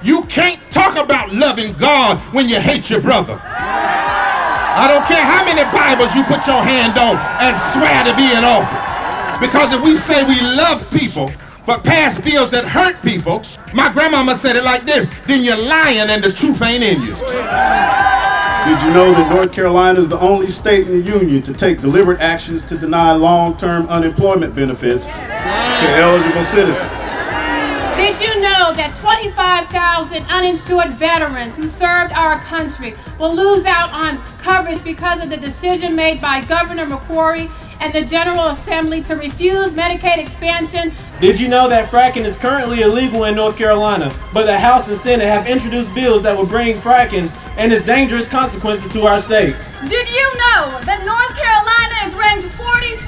You can't talk about loving God when you hate your brother. I don't care how many Bibles you put your hand on and swear to be in office. Because if we say we love people, but pass bills that hurt people, my grandmama said it like this, then you're lying and the truth ain't in you. Did you know that North Carolina is the only state in the union to take deliberate actions to deny long-term unemployment benefits to eligible citizens? Did you know that 25,000 uninsured veterans who served our country will lose out on coverage because of the decision made by Governor McCrory and the General Assembly to refuse Medicaid expansion? Did you know that fracking is currently illegal in North Carolina, but the House and Senate have introduced bills that will bring fracking and its dangerous consequences to our state? Did you know that North Carolina is ranked 46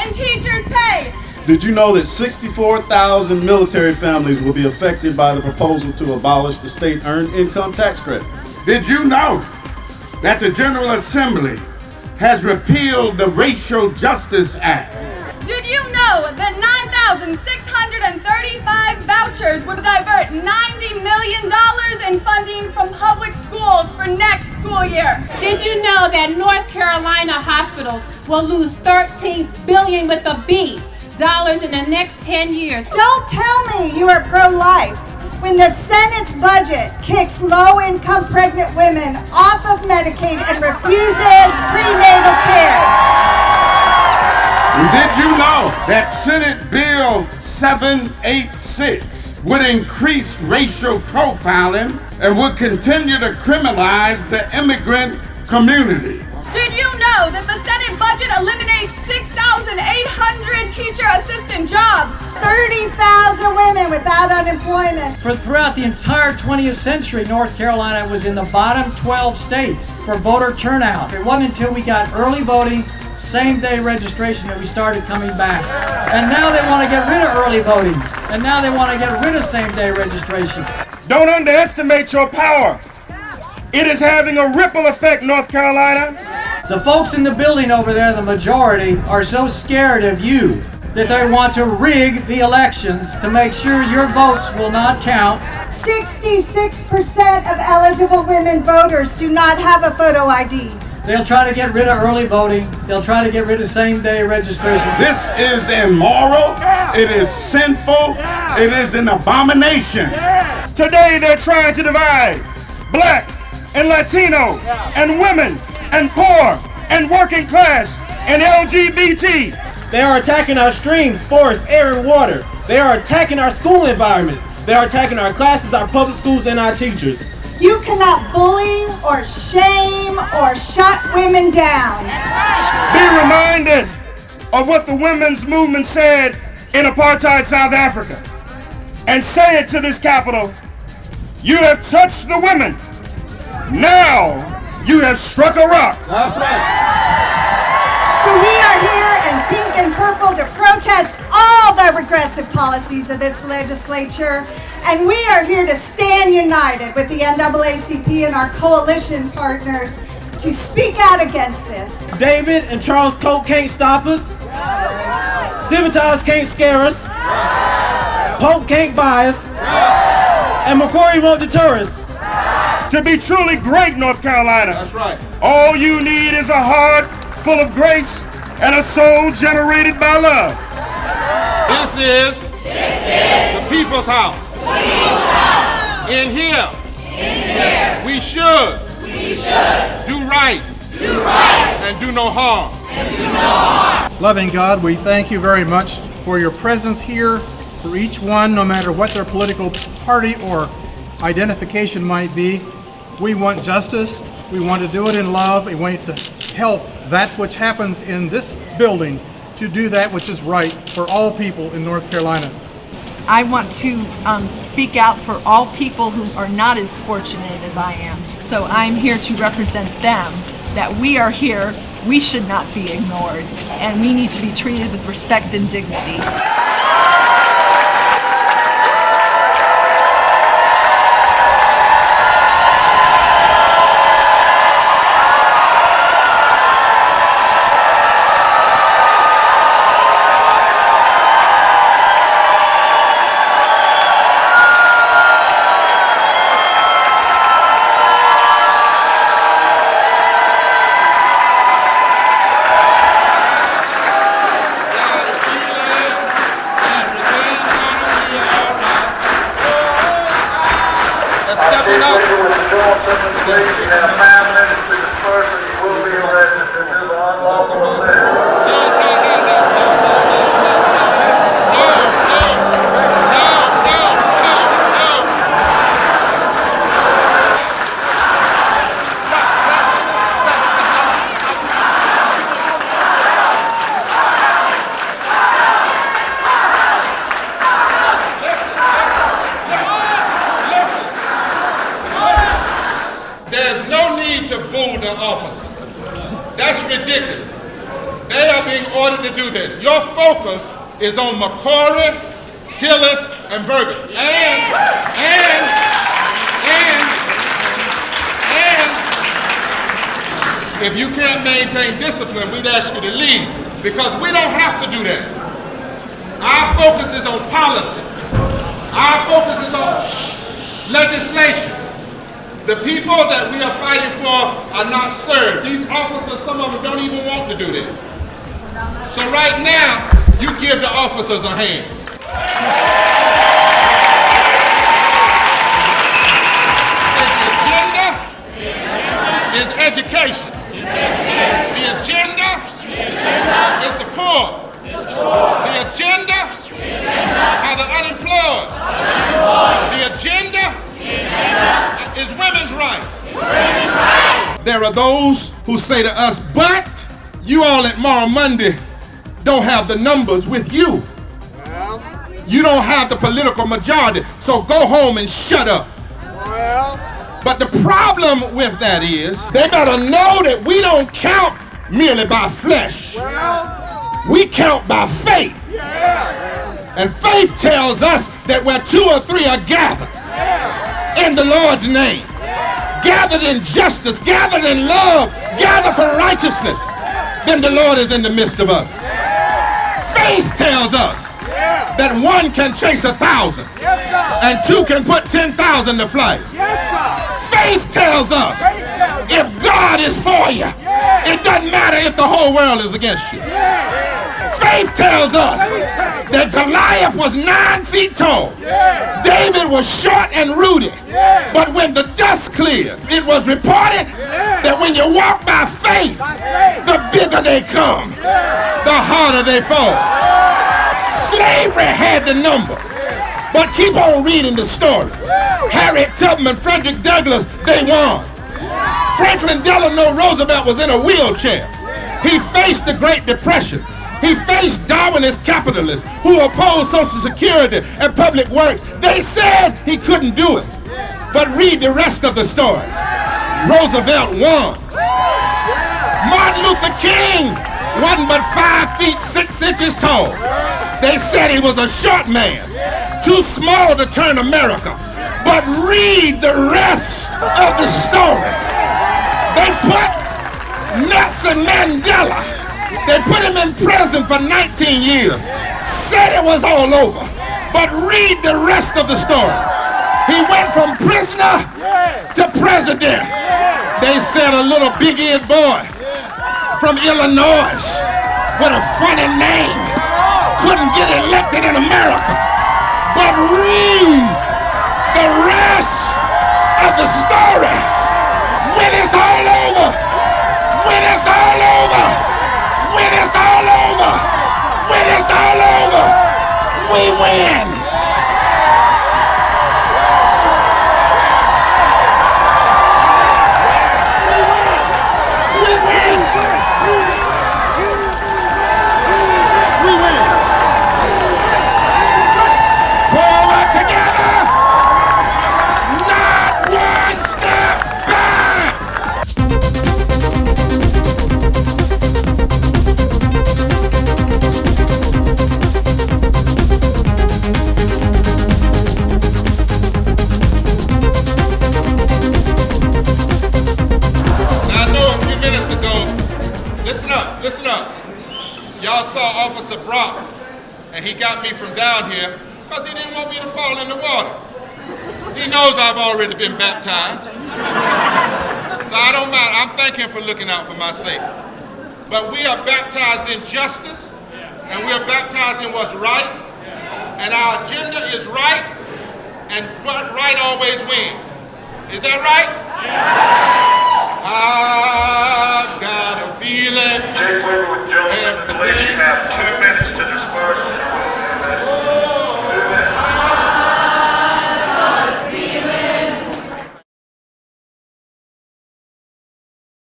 in teachers' pay? Did you know that 64,000 military families will be affected by the proposal to abolish the state earned income tax credit? Did you know that the General Assembly has repealed the Racial Justice Act? Did you know that 9,635 vouchers would divert $90 million in funding from public schools for next school year? Did you know that North Carolina hospitals will lose $13 billion with a B dollars in the next 10 years? Don't tell me you are pro-life when the Senate's budget kicks low-income pregnant women off of Medicaid and refuses prenatal care. Did you know that Senate Bill 786 would increase racial profiling and would continue to criminalize the immigrant community? Did you know that the Senate budget eliminates 6,800 teacher assistant jobs? 30,000 women without unemployment. Throughout the entire 20th century, North Carolina was in the bottom 12 states for voter turnout. It wasn't until we got early voting, same-day registration that we started coming back. And now they want to get rid of early voting. And now they want to get rid of same-day registration. Don't underestimate your power. It is having a ripple effect, North Carolina. The folks in the building over there, the majority, are so scared of you that they want to rig the elections to make sure your votes will not count. 66% of eligible women voters do not have a photo ID. They'll try to get rid of early voting. They'll try to get rid of same-day registration. This is immoral. It is sinful. It is an abomination. Today they're trying to divide Black and Latino and women and poor and working class and LGBT. They are attacking our streams, forests, air, and water. They are attacking our school environments. They are attacking our classes, our public schools, and our teachers. You cannot bully or shame or shut women down. Be reminded of what the women's movement said in apartheid South Africa. And say it to this Capitol. You have touched the women. Now you have struck a rock. That's right. So we are here in pink and purple to protest all the regressive policies of this legislature. And we are here to stand united with the NAACP and our coalition partners to speak out against this. David and Charles Koch can't stop us. Civitas can't scare us. Pope can't buy us. And McCrory won't deter us. To be truly great, North Carolina. That's right. All you need is a heart full of grace and a soul generated by love. This is the people's house. In here, we should do right and do no harm. Loving God, we thank you very much for your presence here, for each one, no matter what their political party or identification might be. We want justice. We want to do it in love. We want to help that which happens in this building to do that which is right for all people in North Carolina. I want to speak out for all people who are not as fortunate as I am. So I'm here to represent them, that we are here, we should not be ignored, and we need to be treated with respect and dignity. stepping up. You have 5 minutes to disperse and you will be arrested. This is an unlawful assembly. There's no need to boo the officers. That's ridiculous. They are being ordered to do this. Your focus is on McCory, Tillis, and Bergen. And if you can't maintain discipline, we'd ask you to leave, because we don't have to do that. Our focus is on policy. Our focus is on legislation. The people that we are fighting for are not served. These officers, some of them don't even want to do this. So right now, you give the officers a hand. The agenda is education. The agenda is the poor. The agenda are the unemployed. The agenda is women's rights. There are those who say to us, but you all at Morrow Monday don't have the numbers with you. You don't have the political majority, so go home and shut up. But the problem with that is, they better know that we don't count merely by flesh. We count by faith. And faith tells us that where 2 or 3 are gathered in the Lord's name, gathered in justice, gathered in love, gathered for righteousness, then the Lord is in the midst of us. Faith tells us that 1 can chase 1,000 and 2 can put 10,000 to flight. Faith tells us if God is for you, it doesn't matter if the whole world is against you. Faith tells us that Goliath was 9 feet tall. David was short and ruddy. But when the dust cleared, it was reported that when you walk by faith, the bigger they come, the harder they fall. Slavery had the number. But keep on reading the story. Harriet Tubman, Frederick Douglass, they won. Franklin Delano Roosevelt was in a wheelchair. He faced the Great Depression. He faced Darwinist capitalists who opposed Social Security and public works. They said he couldn't do it. But read the rest of the story. Roosevelt won. Martin Luther King wasn't but 5 feet 6 inches tall. They said he was a short man, too small to turn America. But read the rest of the story. They put Nelson Mandela, they put him in prison for 19 years. Said it was all over. But read the rest of the story. He went from prisoner to president. They said a little big-eared boy from Illinois with a funny name couldn't get elected in America. But read the rest of the story. When it's all over, when it's all over, when it's all over, when it's all over, we win. We win. We win. Forward together. Not one step back. Now I know a few minutes ago, listen up. Y'all saw Officer Brock, and he got me from down here because he didn't want me to fall in the water. He knows I've already been baptized. So I don't mind. I'm thanking him for looking out for my safety. But we are baptized in justice, and we are baptized in what's right, and our agenda is right, and right always wins. Is that right? I've got a feeling. Jake Weber with Joseph, please, you have 2 minutes.